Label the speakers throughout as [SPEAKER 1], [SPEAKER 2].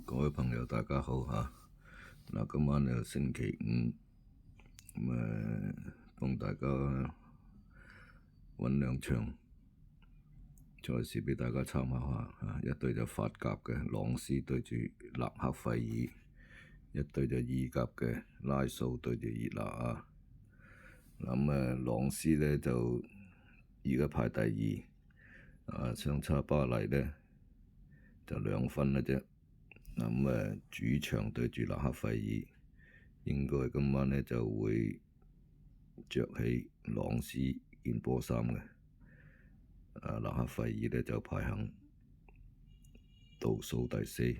[SPEAKER 1] 各位朋友大家好嚇。嗱，今晚又星期五，幫大家揾兩場賽事俾大家參考下嚇。一隊就法甲嘅朗斯對住納克費爾，一隊就意甲嘅拉素對住熱那亞。朗斯呢就而家排第二，相差巴黎呢就2分嘅啫。主場對住納克費爾，應該今晚呢就會着起朗斯件波衫嘅。納克費爾呢就排行倒數第4。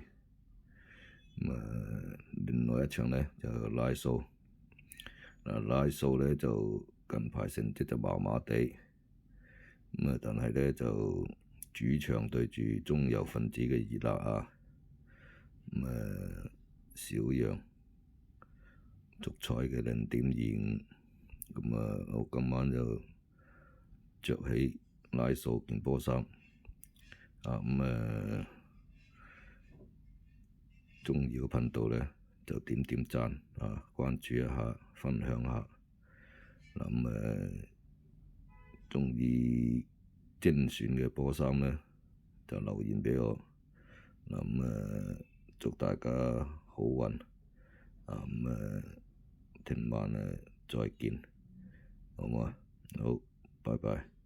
[SPEAKER 1] 另外一場呢就拉素。拉素呢就近排成績就麻麻地，但係呢就主場對住中游分子嘅熱那亞。小讓足彩嘅0.25，我今晚就着起拉素件波衫，鍾意個頻道呢就點讚，關注一下，分享下。鍾意精選嘅波衫呢就留言畀我。祝大家好運，聽晚再見，好唔好啊？好，拜拜。